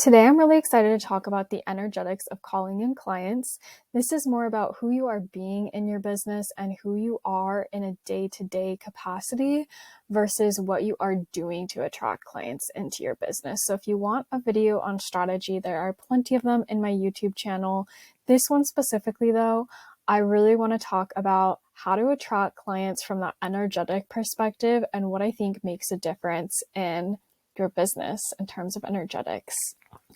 Today, I'm really excited to talk about the energetics of calling in clients. This is more about who you are being in your business and who you are in a day-to-day capacity versus what you are doing to attract clients into your business. So if you want a video on strategy, there are plenty of them in my YouTube channel. This one specifically, though, I really want to talk about how to attract clients from that energetic perspective and what I think makes a difference in your business in terms of energetics.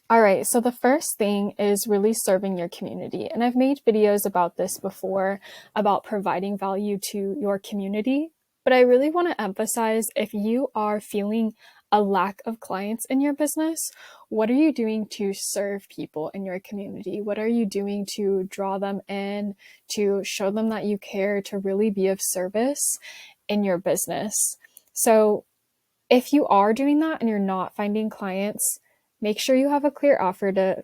All right, so the first thing is really serving your community. And I've made videos about this before, about providing value to your community. But I really want to emphasize, if you are feeling a lack of clients in your business, what are you doing to serve people in your community? What are you doing to draw them in, to show them that you care, to really be of service in your business? So if you are doing that and you're not finding clients, make sure you have a clear offer to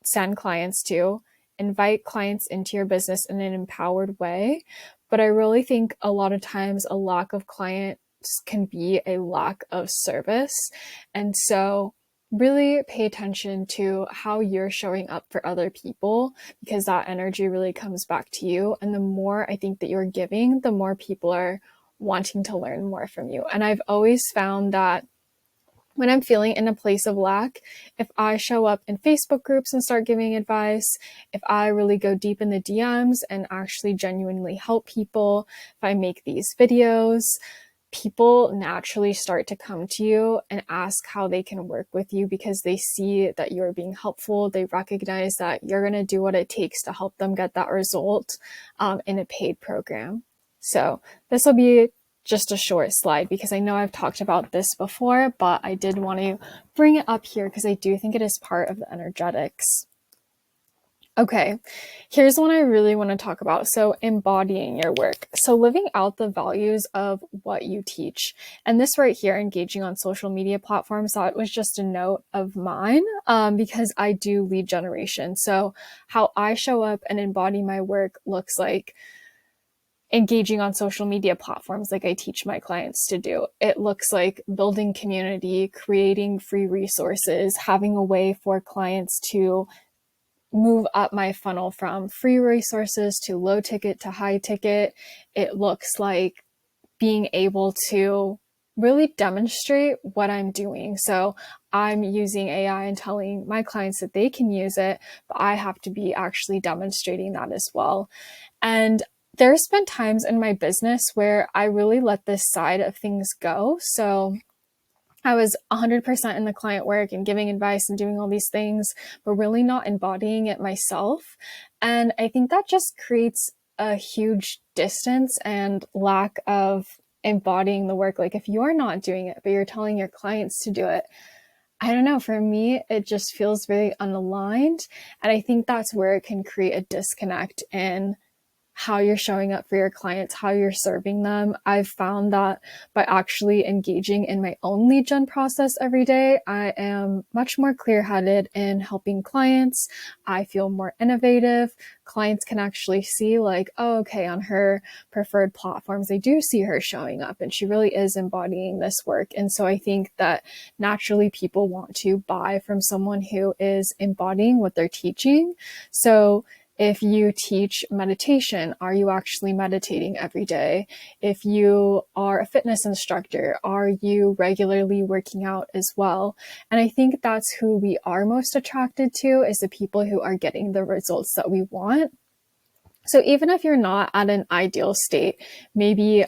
send clients to. Invite clients into your business in an empowered way. But I really think a lot of times a lack of clients can be a lack of service. And so really pay attention to how you're showing up for other people, because that energy really comes back to you. And the more I think that you're giving, the more people are wanting to learn more from you. And I've always found that when I'm feeling in a place of lack, if I show up in Facebook groups and start giving advice, if I really go deep in the DMs and actually genuinely help people, if I make these videos, people naturally start to come to you and ask how they can work with you, because they see that you're being helpful. They recognize that you're going to do what it takes to help them get that result in a paid program. So this will be just a short slide because I know I've talked about this before, but I did want to bring it up here because I do think it is part of the energetics. Okay, here's one I really want to talk about. So embodying your work. So living out the values of what you teach. And this right here, engaging on social media platforms, thought it was just a note of mine because I do lead generation. So how I show up and embody my work looks like engaging on social media platforms like I teach my clients to do. It looks like building community, creating free resources, having a way for clients to move up my funnel from free resources to low ticket to high ticket. It looks like being able to really demonstrate what I'm doing. So I'm using AI and telling my clients that they can use it, but I have to be actually demonstrating that as well. And there's been times in my business where I really let this side of things go. So I was 100% in the client work and giving advice and doing all these things, but really not embodying it myself. And I think that just creates a huge distance and lack of embodying the work. Like if you're not doing it, but you're telling your clients to do it, I don't know, for me, it just feels very unaligned. And I think that's where it can create a disconnect in how you're showing up for your clients, how you're serving them. I've found that by actually engaging in my own lead gen process every day, I am much more clear-headed in helping clients. I feel more innovative. Clients can actually see like, oh, okay, on her preferred platforms, they do see her showing up and she really is embodying this work. And so I think that naturally people want to buy from someone who is embodying what they're teaching. So if you teach meditation, are you actually meditating every day? If you are a fitness instructor, are you regularly working out as well? And I think that's who we are most attracted to, is the people who are getting the results that we want. So even if you're not at an ideal state, maybe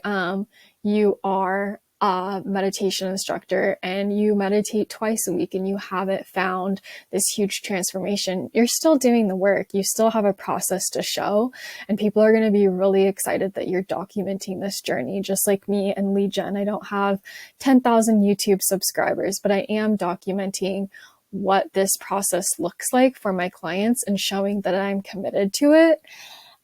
you are a meditation instructor and you meditate twice a week and you haven't found this huge transformation, you're still doing the work. You still have a process to show, and people are going to be really excited that you're documenting this journey. Just like me and lead gen, I don't have 10,000 YouTube subscribers, but I am documenting what this process looks like for my clients and showing that I'm committed to it.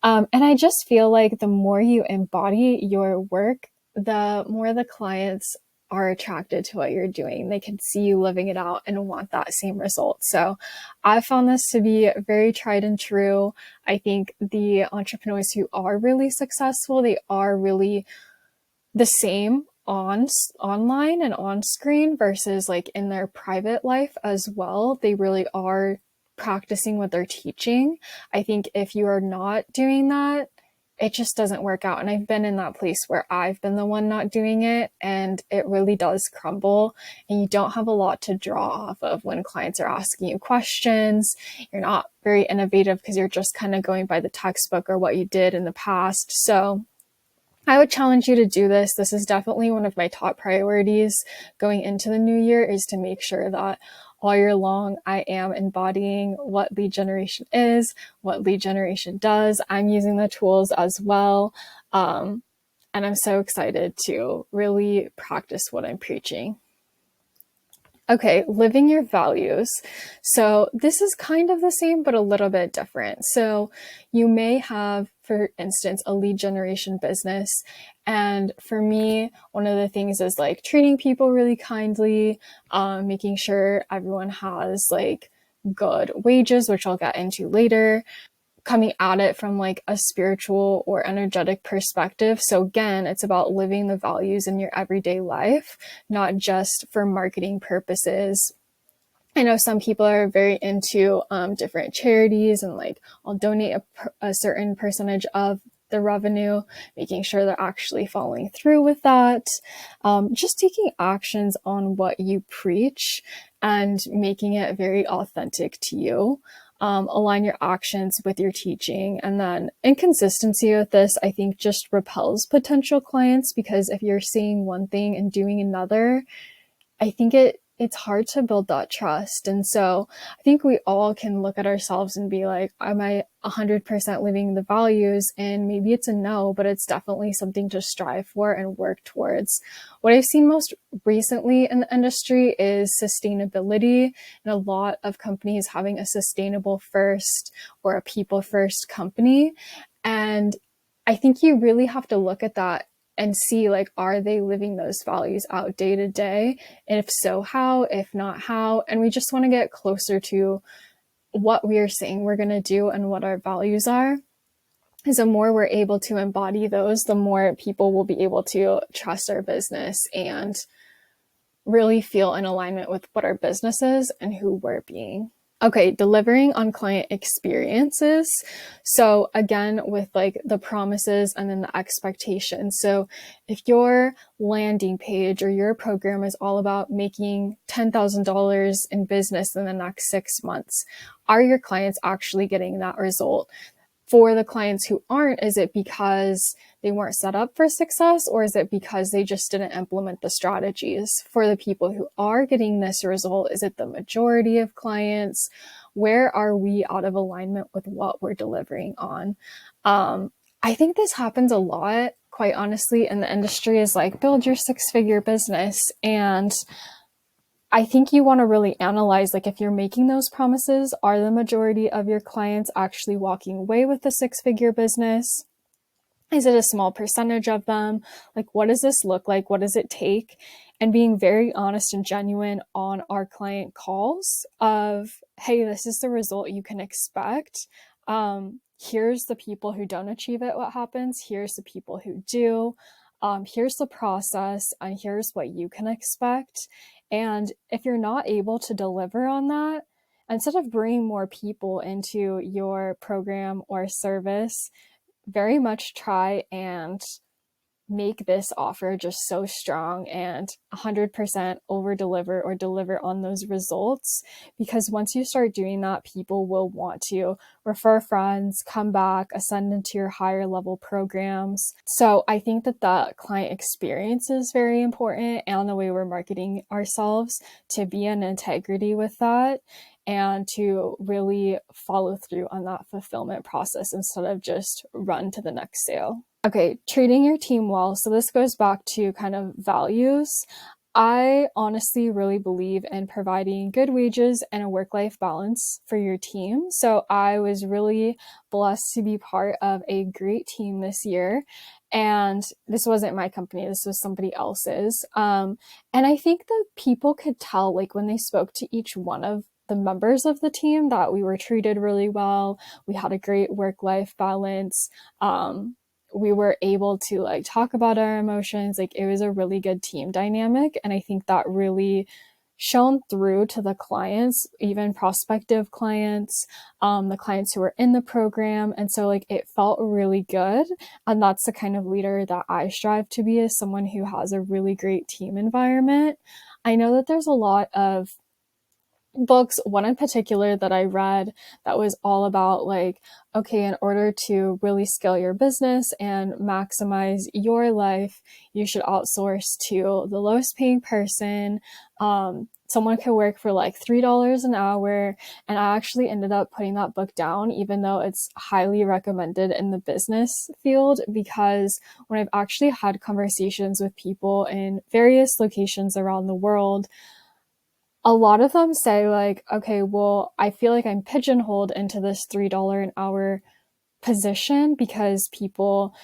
And I just feel like the more you embody your work, the more the clients are attracted to what you're doing. They can see you living it out and want that same result. So I found this to be very tried and true. I think the entrepreneurs who are really successful, they are really the same online and on screen versus like in their private life as well. They really are practicing what they're teaching. I think if you are not doing that, it just doesn't work out. And I've been in that place where I've been the one not doing it, and it really does crumble. And you don't have a lot to draw off of when clients are asking you questions. You're not very innovative because you're just kind of going by the textbook or what you did in the past. So I would challenge you to do this. This is definitely one of my top priorities going into the new year, is to make sure that all year long I am embodying what lead generation is, what lead generation does. I'm using the tools as well. And I'm so excited to really practice what I'm preaching. Okay, living your values. So this is kind of the same, but a little bit different. So you may have, for instance, a lead generation business. And for me, one of the things is like treating people really kindly, making sure everyone has like good wages, which I'll get into later, coming at it from like a spiritual or energetic perspective. So again, it's about living the values in your everyday life, not just for marketing purposes. I know some people are very into different charities and like I'll donate a certain percentage of the revenue, making sure they're actually following through with that. Just taking actions on what you preach and making it very authentic to you. Align your actions with your teaching. And then inconsistency with this, I think, just repels potential clients, because if you're saying one thing and doing another, I think it's hard to build that trust. And so I think we all can look at ourselves and be like, am I 100% living the values? And maybe it's a no, but it's definitely something to strive for and work towards. What I've seen most recently in the industry is sustainability, and a lot of companies having a sustainable first or a people first company. And I think you really have to look at that and see, like, are they living those values out day to day? And if so, how? If not, how? And we just want to get closer to what we are saying we're going to do and what our values are. Because the more we're able to embody those, the more people will be able to trust our business and really feel in alignment with what our business is and who we're being. Okay, delivering on client experiences. So again, with like the promises and then the expectations. So if your landing page or your program is all about making $10,000 in business in the next 6 months, are your clients actually getting that result? For the clients who aren't, is it because they weren't set up for success, or is it because they just didn't implement the strategies? For the people who are getting this result, is it the majority of clients? Where are we out of alignment with what we're delivering on? I think this happens a lot, quite honestly, in the industry, is like, build your 6-figure business. And I think you want to really analyze, like, if you're making those promises, are the majority of your clients actually walking away with a 6-figure business? Is it a small percentage of them? Like, what does this look like? What does it take? And being very honest and genuine on our client calls of, hey, this is the result you can expect. Here's the people who don't achieve it, what happens. Here's the people who do. Here's the process, and here's what you can expect. And if you're not able to deliver on that, instead of bringing more people into your program or service, very much try and make this offer just so strong and 100% over deliver or deliver on those results. Because once you start doing that, people will want to refer friends, come back, ascend into your higher level programs. So I think that the client experience is very important, and the way we're marketing ourselves, to be in integrity with that and to really follow through on that fulfillment process instead of just run to the next sale. Okay, treating your team well. So this goes back to kind of values. I honestly really believe in providing good wages and a work-life balance for your team. So I was really blessed to be part of a great team this year. And this wasn't my company, this was somebody else's. And I think that people could tell, like, when they spoke to each one of the members of the team, that we were treated really well. We had a great work-life balance. we were able to like talk about our emotions. Like it was a really good team dynamic. And I think that really shone through to the clients, even prospective clients, the clients who were in the program. And so like it felt really good. And that's the kind of leader that I strive to be, as someone who has a really great team environment. I know that there's a lot of books, one in particular that I read that was all about like, okay, in order to really scale your business and maximize your life, you should outsource to the lowest paying person. Someone could work for like $3 an hour. And I actually ended up putting that book down, even though it's highly recommended in the business field, because when I've actually had conversations with people in various locations around the world, a lot of them say like, okay, well, I feel like I'm pigeonholed into this $3 an hour position because people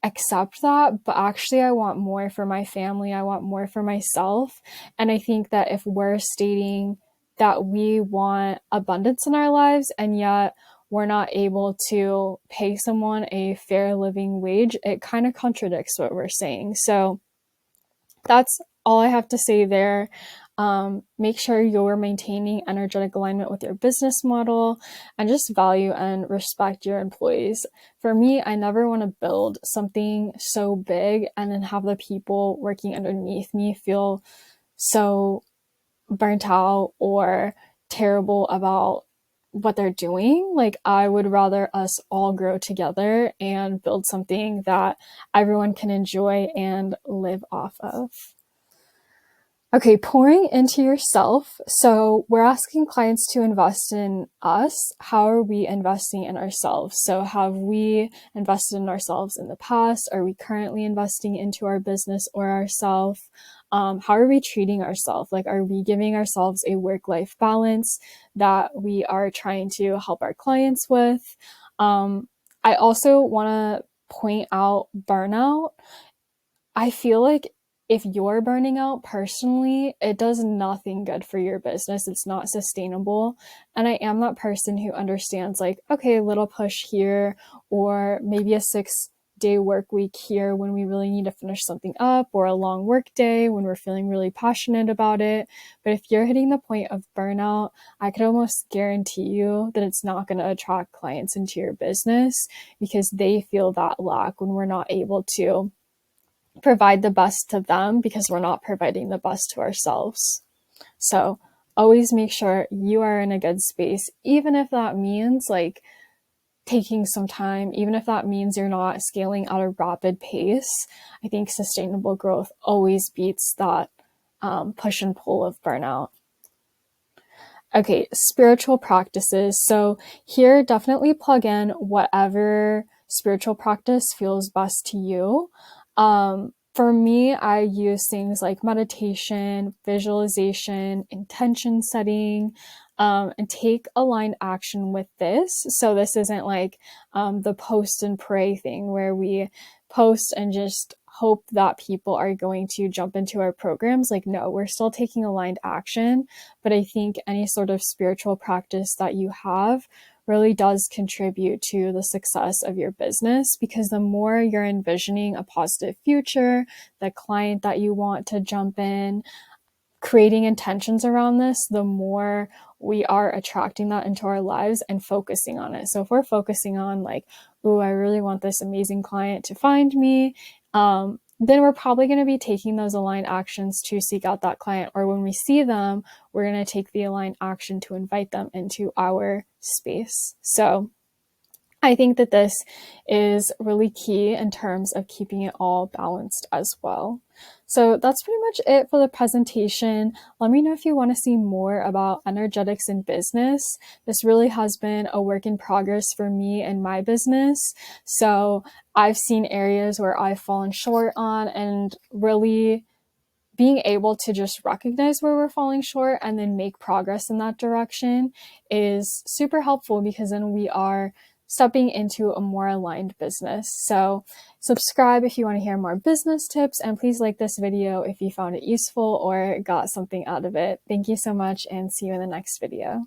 accept that, but actually I want more for my family. I want more for myself. And I think that if we're stating that we want abundance in our lives and yet we're not able to pay someone a fair living wage, it kind of contradicts what we're saying. So that's all I have to say there. Make sure you're maintaining energetic alignment with your business model and just value and respect your employees. For me, I never want to build something so big and then have the people working underneath me feel so burnt out or terrible about what they're doing. Like, I would rather us all grow together and build something that everyone can enjoy and live off of. Okay, pouring into yourself. So we're asking clients to invest in us. How are we investing in ourselves? So have we invested in ourselves in the past? Are we currently investing into our business or ourselves? How are we treating ourselves? Like, are we giving ourselves a work-life balance that we are trying to help our clients with? I also want to point out burnout. I feel like if you're burning out personally, it does nothing good for your business. It's not sustainable. And I am that person who understands like, okay, a little push here, or maybe a 6-day work week here when we really need to finish something up, or a long work day when we're feeling really passionate about it. But if you're hitting the point of burnout, I could almost guarantee you that it's not going to attract clients into your business, because they feel that lack when we're not able to provide the best to them because we're not providing the best to ourselves. So always make sure you are in a good space, even if that means like taking some time, even if that means you're not scaling at a rapid pace. I think sustainable growth always beats that push and pull of burnout. Okay, spiritual practices. So here, definitely plug in whatever spiritual practice feels best to you. For me, I use things like meditation, visualization, intention setting, and take aligned action with this. So this isn't like the post and pray thing where we post and just hope that people are going to jump into our programs. Like, no, we're still taking aligned action. But I think any sort of spiritual practice that you have really does contribute to the success of your business, because the more you're envisioning a positive future, the client that you want to jump in, creating intentions around this, the more we are attracting that into our lives and focusing on it. So if we're focusing on like, oh, I really want this amazing client to find me, then we're probably going to be taking those aligned actions to seek out that client. Or when we see them, we're going to take the aligned action to invite them into our space. So I think that this is really key in terms of keeping it all balanced as well. So that's pretty much it for the presentation. Let me know if you want to see more about energetics in business. This really has been a work in progress for me and my business. So I've seen areas where I've fallen short on, and really being able to just recognize where we're falling short and then make progress in that direction is super helpful, because then we are stepping into a more aligned business. So subscribe if you want to hear more business tips, and please like this video if you found it useful or got something out of it. Thank you so much, and see you in the next video.